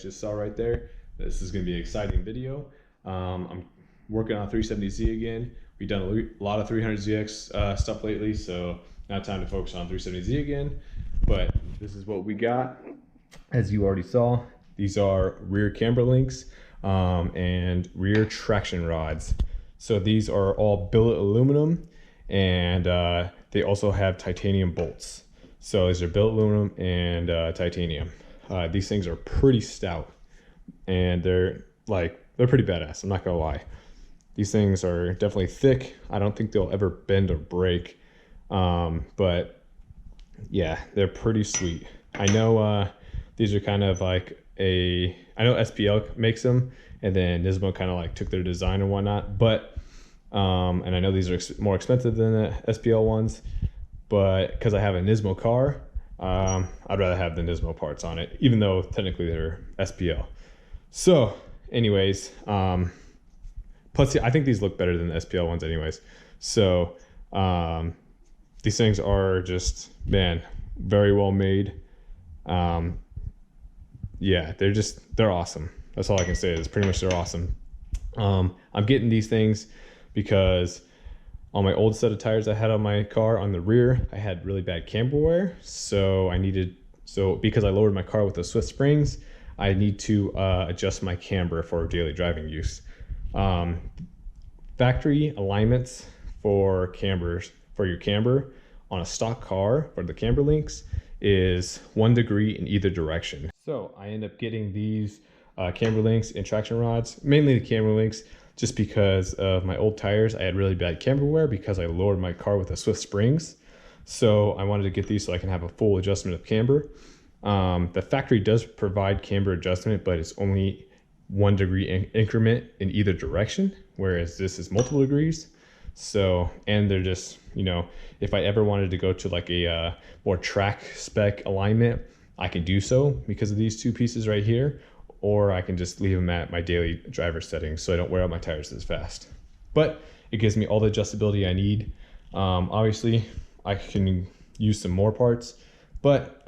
just saw right there. This is going to be an exciting video. I'm working on 370Z again. We've done a lot of 300ZX stuff lately, so now time to focus on 370Z again. But this is what we got. As you already saw, these are rear camber links and rear traction rods. So these are all billet aluminum, and they also have titanium bolts. So these are billet aluminum and titanium. These things are pretty stout, and they're pretty badass, I'm not gonna lie. These things are definitely thick. I don't think they'll ever bend or break, but yeah, they're pretty sweet. I know these are kind of like I know SPL makes them, and then Nismo kind of like took their design and whatnot, but and I know these are more expensive than the SPL ones, but because I have a Nismo car, I'd rather have the Nismo parts on it, even though technically they're SPL. So anyways, plus I think these look better than the SPL ones anyways. So these things are just, man, very well made. Yeah, they're awesome. That's all I can say is pretty much they're awesome. I'm getting these things because on my old set of tires I had on my car on the rear, I had really bad camber wear. So because I lowered my car with the Swift springs, I need to adjust my camber for daily driving use. Factory alignments for cambers, for your camber on a stock car for the camber links is 1 degree in either direction. So I end up getting these camber links and traction rods, mainly the camber links, just because of my old tires. I had really bad camber wear because I lowered my car with the Swift springs. So I wanted to get these so I can have a full adjustment of camber. The factory does provide camber adjustment, but it's only 1 degree increment in either direction, whereas this is multiple degrees. So, and they're just, you know, if I ever wanted to go to like a more track spec alignment, I can do so because of these two pieces right here, or I can just leave them at my daily driver settings so I don't wear out my tires as fast. But it gives me all the adjustability I need. Obviously, I can use some more parts, but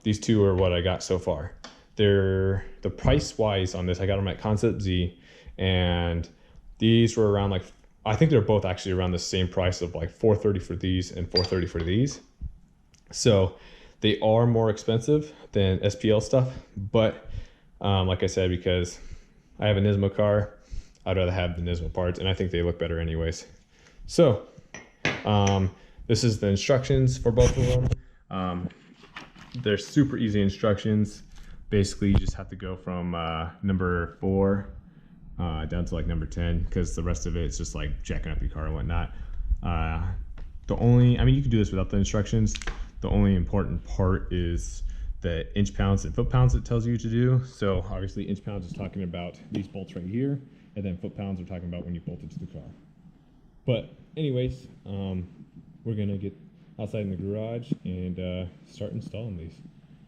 these two are what I got so far. The price wise on this, I got them at Concept Z, and these were around like, I think they're both actually around the same price of like $430 for these and $430 for these. So they are more expensive than SPL stuff, but like I said, because I have a Nismo car, I'd rather have the Nismo parts, and I think they look better anyways. So this is the instructions for both of them. They're super easy instructions. Basically, you just have to go from number 4 down to like number 10, because the rest of it is just like jacking up your car and whatnot. I mean, you can do this without the instructions. The only important part is the inch pounds and foot pounds it tells you to do. So obviously inch pounds is talking about these bolts right here, and then foot pounds are talking about when you bolt it to the car. But anyways, we're gonna get outside in the garage and start installing these.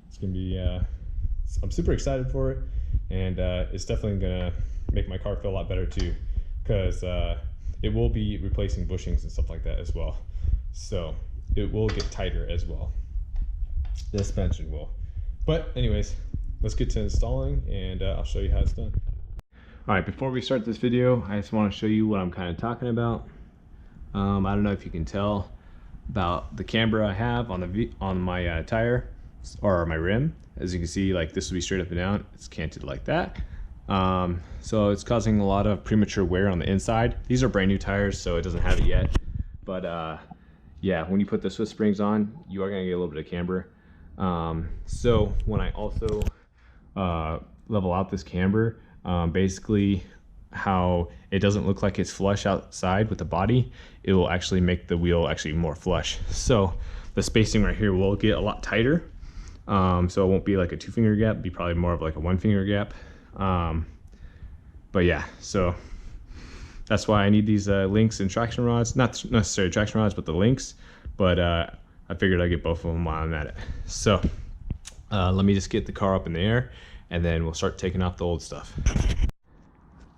It's gonna be I'm super excited for it, and it's definitely gonna make my car feel a lot better too, because it will be replacing bushings and stuff like that as well. So it will get tighter as well. The suspension will. But anyways, let's get to installing, and I'll show you how it's done. All right, before we start this video, I just want to show you what I'm kind of talking about. I don't know if you can tell about the camber I have on my tire or my rim. As you can see, like this will be straight up and down. It's canted like that. So it's causing a lot of premature wear on the inside. These are brand new tires, so it doesn't have it yet. But yeah, when you put the Swift springs on, you are gonna get a little bit of camber. So when I also level out this camber, basically how it doesn't look like it's flush outside with the body, it will actually make the wheel actually more flush. So the spacing right here will get a lot tighter. So it won't be like a 2-finger gap, it'll be probably more of like a 1-finger gap. But yeah, so that's why I need these links and traction rods. Not necessarily traction rods, but the links. But I figured I'd get both of them while I'm at it. So let me just get the car up in the air, and then we'll start taking off the old stuff.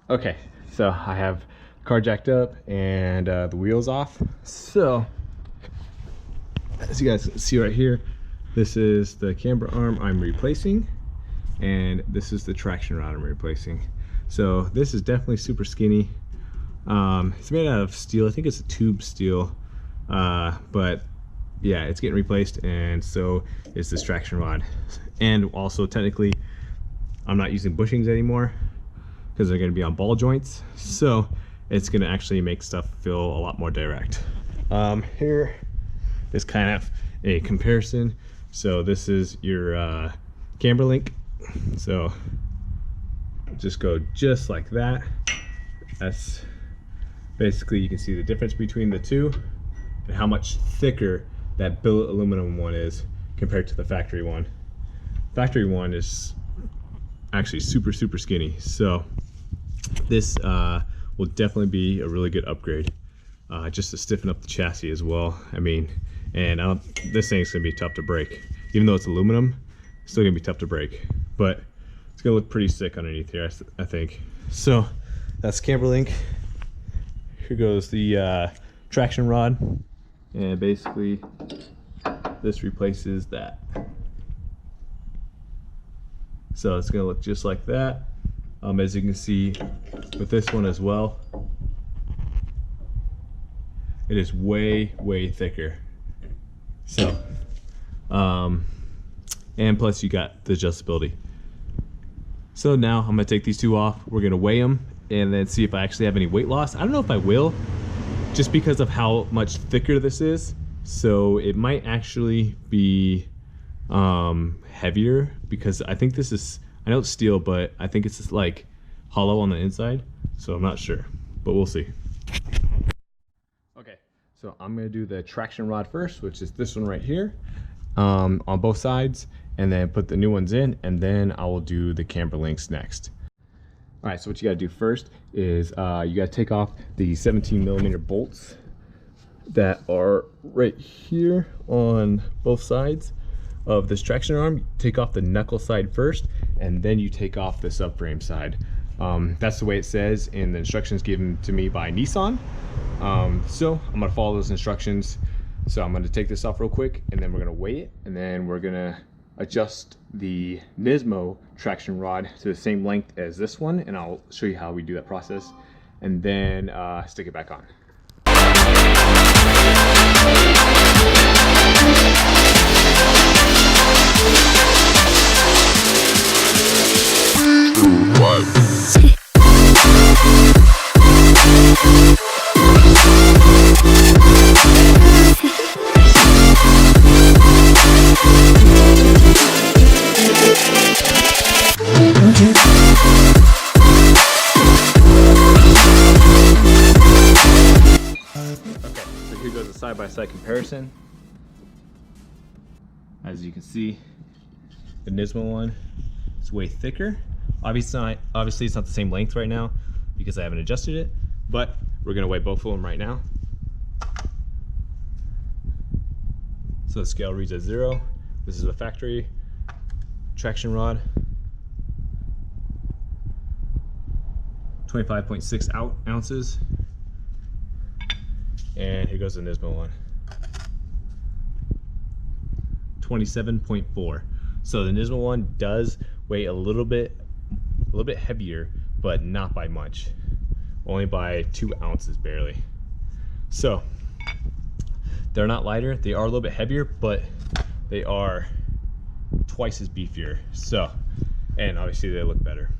Okay, so I have the car jacked up and the wheels off. So as you guys can see right here, this is the camber arm I'm replacing, and this is the traction rod I'm replacing. So this is definitely super skinny. It's made out of steel. I think it's a tube steel, but yeah, it's getting replaced, and so is this traction rod. And also technically I'm not using bushings anymore because they're going to be on ball joints, so it's going to actually make stuff feel a lot more direct. Here is kind of a comparison. So this is your camber link. So just go just like that. That's basically, you can see the difference between the two and how much thicker that billet aluminum one is compared to the factory one. Factory one is actually super skinny, so this will definitely be a really good upgrade, just to stiffen up the chassis as well. I mean, and this thing's gonna be tough to break. Even though it's aluminum, it's still gonna be tough to break, but it's gonna look pretty sick underneath here, I think. So that's Camber link. Here goes the traction rod, and basically this replaces that. So it's gonna look just like that. As you can see with this one as well, it is way thicker. So and plus you got the adjustability. So now I'm gonna take these two off, we're gonna weigh them and then see if I actually have any weight loss. I don't know if I will, just because of how much thicker this is. So it might actually be heavier, because I think this is, I know it's steel, but I think it's just like hollow on the inside, so I'm not sure, but we'll see. Okay, so I'm gonna do the traction rod first, which is this one right here, on both sides, and then put the new ones in, and then I will do the camber links next. All right, so what you gotta do first is you gotta take off the 17mm bolts that are right here on both sides of this traction arm. Take off the knuckle side first, and then you take off the subframe side. That's the way it says in the instructions given to me by Nissan. So I'm gonna follow those instructions. So I'm gonna take this off real quick, and then we're gonna weigh it, and then we're gonna adjust the Nismo traction rod to the same length as this one, and I'll show you how we do that process, and then stick it back on. Side-by-side comparison. As you can see, the Nismo one is way thicker. Obviously it's not the same length right now because I haven't adjusted it, but we're gonna weigh both of them right now. So the scale reads at 0. This is a factory traction rod, 25.6 ounces. And here goes the Nismo one, 27.4. So the Nismo one does weigh a little bit heavier, but not by much, only by 2 ounces barely. So they're not lighter, they are a little bit heavier, but they are twice as beefier. So, and obviously they look better.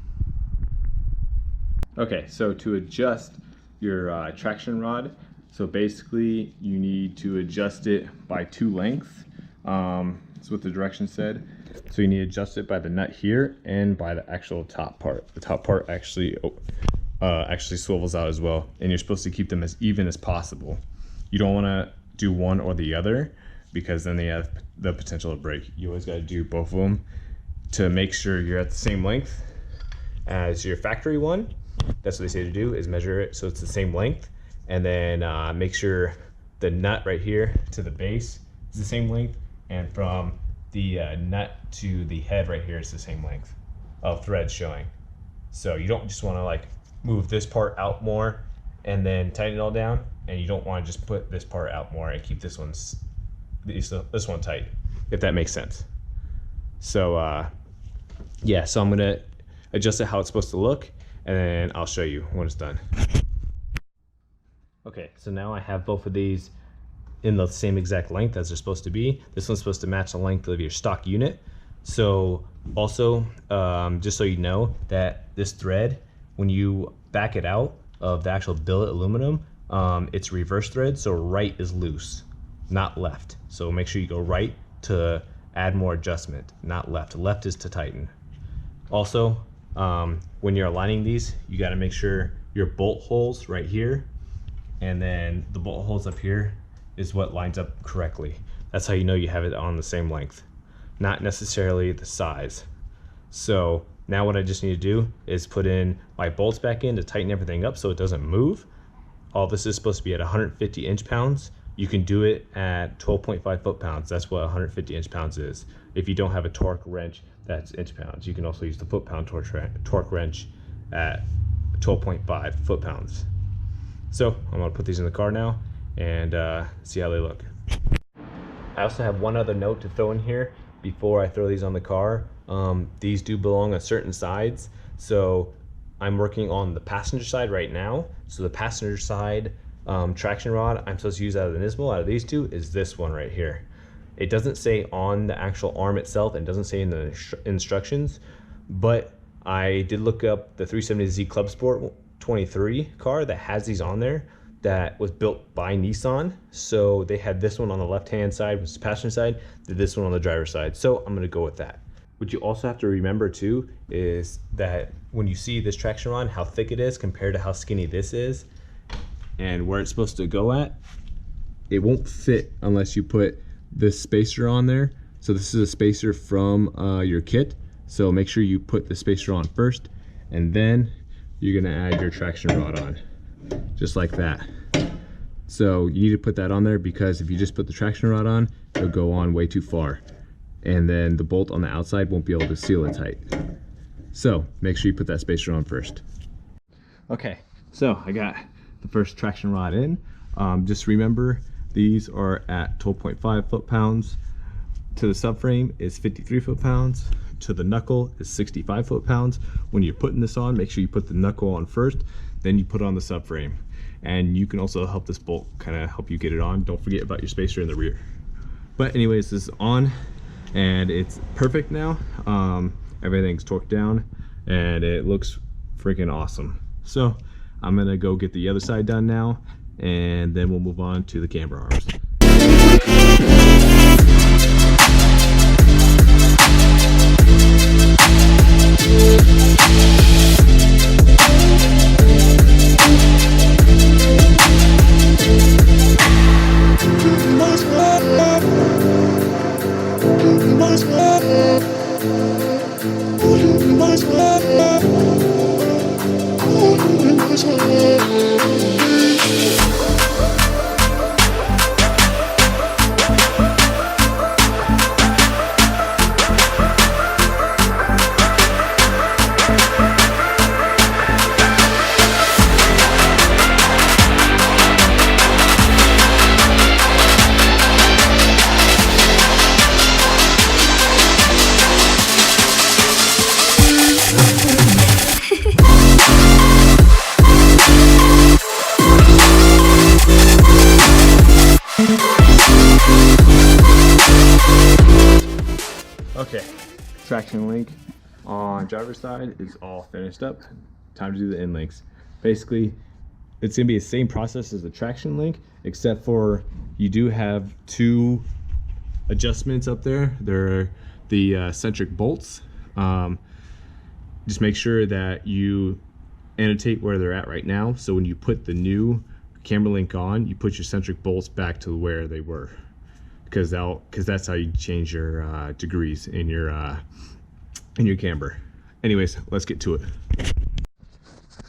Okay, so to adjust your traction rod, so basically you need to adjust it by 2 lengths. That's what the directions said. So you need to adjust it by the nut here and by the actual top part. The top part actually swivels out as well, and you're supposed to keep them as even as possible. You don't want to do one or the other, because then they have the potential to break. You always got to do both of them to make sure you're at the same length as your factory one. That's what they say to do, is measure it so it's the same length. And then make sure the nut right here to the base is the same length, and from the nut to the head right here is the same length of thread showing. So you don't just want to like move this part out more and then tighten it all down, and you don't want to just put this part out more and keep this one tight, if that makes sense. So yeah, so I'm gonna adjust it how it's supposed to look, and then I'll show you when it's done. Okay, so now I have both of these in the same exact length as they're supposed to be. This one's supposed to match the length of your stock unit. So also, just so you know, that this thread, when you back it out of the actual billet aluminum, it's reverse thread, so right is loose, not left. So make sure you go right to add more adjustment, not left. Left is to tighten. Also, when you're aligning these, you got to make sure your bolt holes right here, and then the bolt holes up here is what lines up correctly. That's how you know you have it on the same length, not necessarily the size. So now what I just need to do is put in my bolts back in to tighten everything up so it doesn't move. All this is supposed to be at 150 inch-pounds. You can do it at 12.5 foot-pounds. That's what 150 inch-pounds is. If you don't have a torque wrench that's inch-pounds, you can also use the foot-pound torque wrench at 12.5 foot-pounds. So I'm gonna put these in the car now and see how they look. I also have one other note to throw in here before I throw these on the car. These do belong on certain sides. So I'm working on the passenger side right now. So the passenger side traction rod I'm supposed to use out of the Nismo, out of these two, is this one right here. It doesn't say on the actual arm itself, and doesn't say in the instructions, but I did look up the 370Z Club Sport 23 car that has these on there, that was built by Nissan. So they had this one on the left hand side, which is the passenger side, did this one on the driver's side. So I'm gonna go with that. What you also have to remember too is that when you see this traction rod, how thick it is compared to how skinny this is, and where it's supposed to go at, it won't fit unless you put this spacer on there. So this is a spacer from your kit. So make sure you put the spacer on first, and then you're gonna add your traction rod on, just like that. So you need to put that on there, because if you just put the traction rod on, it'll go on way too far, and then the bolt on the outside won't be able to seal it tight. So make sure you put that spacer on first. Okay, so I got the first traction rod in. Just remember, these are at 12.5 foot-pounds. To the subframe is 53 foot-pounds. To the knuckle is 65 foot-pounds. When you're putting this on, make sure you put the knuckle on first, then you put on the subframe. And you can also help this bolt kind of help you get it on. Don't forget about your spacer in the rear. But anyways, this is on and it's perfect now. Everything's torqued down and it looks freaking awesome. So I'm gonna go get the other side done now, and then we'll move on to the camber arms. Okay, traction link on driver's side is all finished up. Time to do the end links. Basically, it's gonna be the same process as the traction link, except for you do have two adjustments up there. They're the centric bolts. Just make sure that you annotate where they're at right now. So when you put the new camber link on, you put your centric bolts back to where they were, because that's how you change your degrees in your camber. Anyways, let's get to it.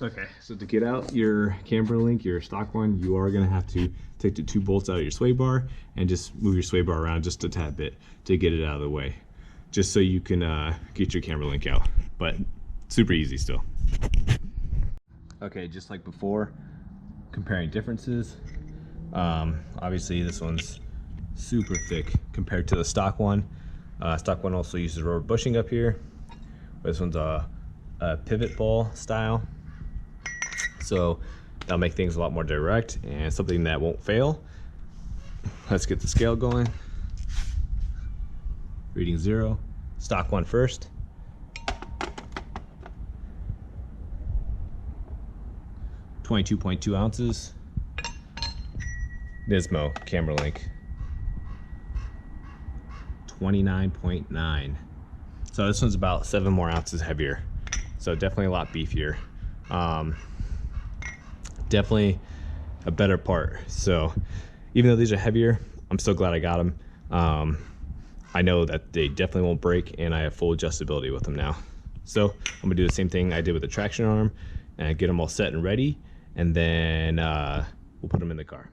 Okay, so to get out your camber link, your stock one, you are gonna have to take the two bolts out of your sway bar and just move your sway bar around just a tad bit to get it out of the way, just so you can get your camber link out. But super easy still. Okay, just like before, comparing differences. Obviously this one's super thick compared to the stock one. Stock one also uses rubber bushing up here, This one's a pivot ball style. So that'll make things a lot more direct and something that won't fail. Let's get the scale going. Reading 0. Stock one first. 22.2 ounces. Nismo Camber link. 29.9. So this one's about 7 more ounces heavier. So definitely a lot beefier. Definitely a better part. So even though these are heavier, I'm so glad I got them. I know that they definitely won't break, and I have full adjustability with them now. So I'm gonna do the same thing I did with the traction arm and get them all set and ready, and then we'll put them in the car.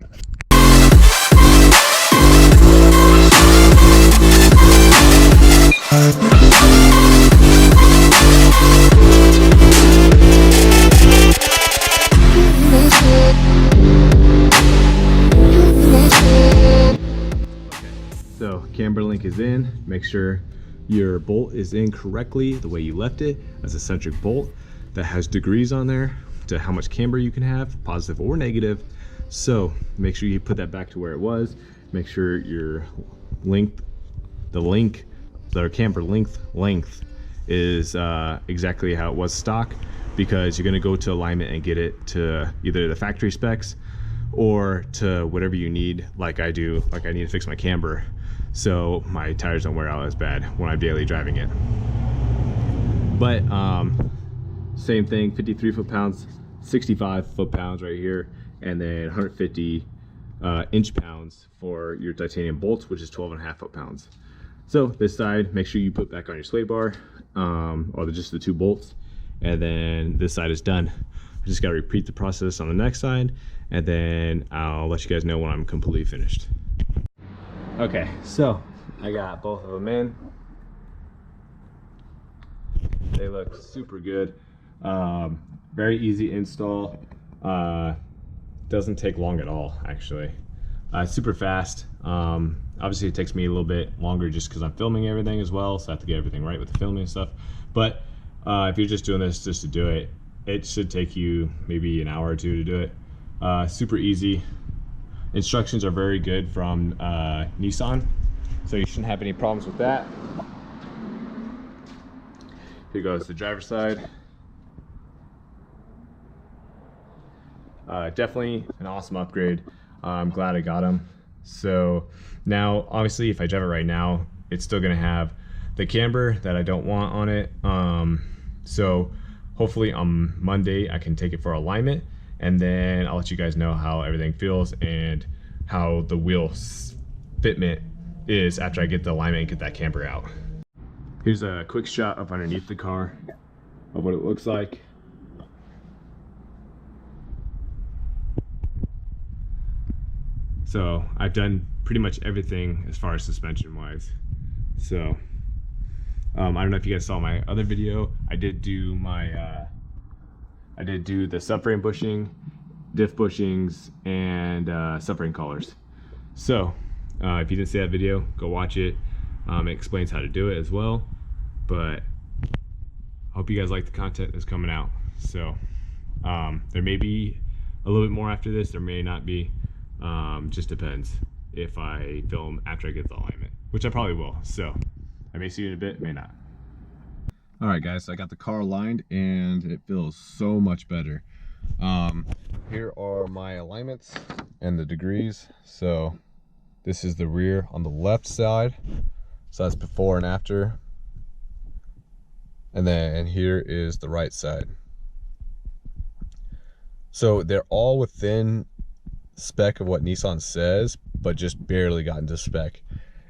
So camber link is in. Make sure your bolt is in correctly the way you left it, as a centric bolt that has degrees on there to how much camber you can have, positive or negative. So make sure you put that back to where it was. Make sure your the camber length is exactly how it was stock, because you're going to go to alignment and get it to either the factory specs or to whatever you need, like I do. Like I need to fix my camber so my tires don't wear out as bad when I'm daily driving it. But same thing, 53 foot-pounds, 65 foot-pounds right here, and then 150 inch-pounds for your titanium bolts, which is 12.5 foot-pounds. So this side, make sure you put back on your sway bar, or just the 2 bolts, and then this side is done. I just got to repeat the process on the next side, and then I'll let you guys know when I'm completely finished. Okay, so I got both of them in. They look super good. Very easy install. Doesn't take long at all, actually. Super fast. Obviously it takes me a little bit longer just because I'm filming everything as well, so I have to get everything right with the filming and stuff. But if you're just doing this just to do it, it should take you maybe an hour or 2 to do it. Super easy. Instructions are very good from Nissan, so you shouldn't have any problems with that. Here goes the driver's side. Definitely an awesome upgrade. I'm glad I got them. So now, obviously, if I drive it right now, it's still gonna have the camber that I don't want on it. So hopefully on Monday I can take it for alignment, and then I'll let you guys know how everything feels and how the wheel fitment is after I get the alignment and get that camber out. Here's a quick shot of underneath the car of what it looks like. So I've done pretty much everything as far as suspension wise. So I don't know if you guys saw my other video. I did do the subframe bushing, diff bushings, and subframe collars. So if you didn't see that video, go watch it. It explains how to do it as well. But I hope you guys like the content that's coming out. So there may be a little bit more after this, there may not be. Just depends if I film after I get the alignment, which I probably will. So I may see you in a bit, may not. All right, guys, so I got the car aligned and it feels so much better. Here are my alignments and the degrees. So this is the rear on the left side. So that's before and after. And then here is the right side. So they're all within spec of what Nissan says, but just barely got into spec.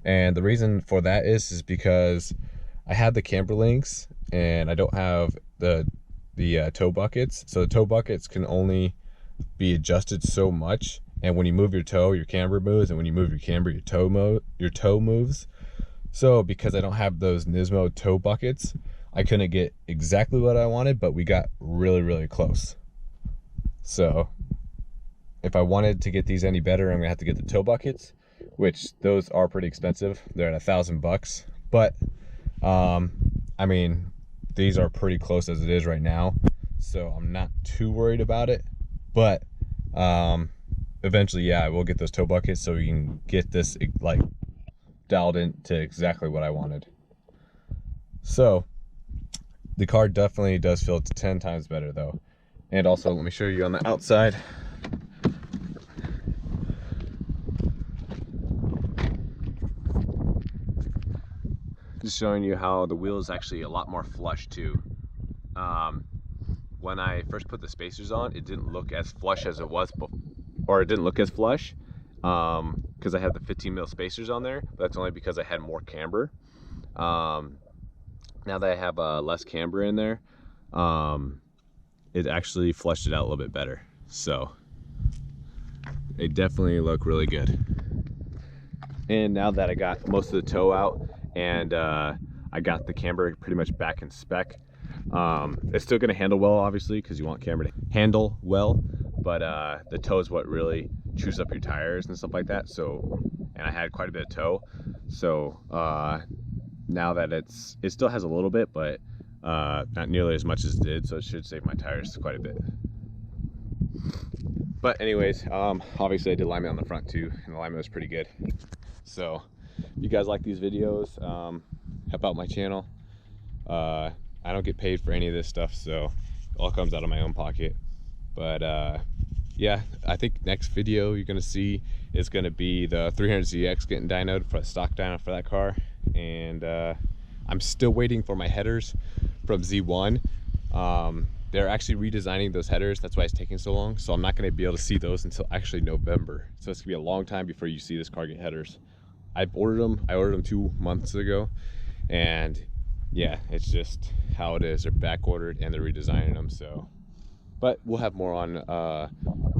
And the reason for that is because I had the camber links and I don't have the toe buckets. So the toe buckets can only be adjusted so much, and when you move your toe, your camber moves, and when you move your camber, your toe moves. So because I don't have those Nismo toe buckets, I couldn't get exactly what I wanted, but we got really close. So if I wanted to get these any better, I'm gonna have to get the toe buckets, which those are pretty expensive. They're at $1,000 bucks. But I mean, these are pretty close as it is right now, so I'm not too worried about it. But eventually, yeah, I will get those toe buckets so we can get this like dialed in to exactly what I wanted. So the car definitely does feel 10 times better though. And also, let me show you on the outside. Just showing you how the wheel is actually a lot more flush too. When I first put the spacers on, it didn't look as flush as it was before, or it didn't look as flush because I had the 15 mil spacers on there, but that's only because I had more camber. Now that I have less camber in there, it actually flushed it out a little bit better. So they definitely look really good. And now that I got most of the toe out and I got the camber pretty much back in spec, it's still going to handle well, obviously, because you want camber to handle well, but the toe is what really chews up your tires and stuff like that. So, and I had quite a bit of toe, so now that it still has a little bit, but not nearly as much as it did, so it should save my tires quite a bit. But anyways, obviously I did alignment on the front too, and the alignment was pretty good. So if you guys like these videos, help out my channel. I don't get paid for any of this stuff, so it all comes out of my own pocket. But yeah, I think next video you're gonna see is gonna be the 300ZX getting dynoed for a stock dyno for that car. And I'm still waiting for my headers from Z1. They're actually redesigning those headers, that's why it's taking so long. So I'm not gonna be able to see those until actually November. So it's gonna be a long time before you see this car get headers. I ordered them 2 months ago, and yeah, it's just how it is. They're back ordered and they're redesigning them. So, but we'll have more on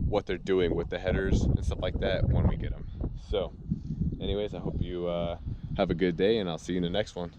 what they're doing with the headers and stuff like that when we get them. So anyways, I hope you have a good day, and I'll see you in the next one.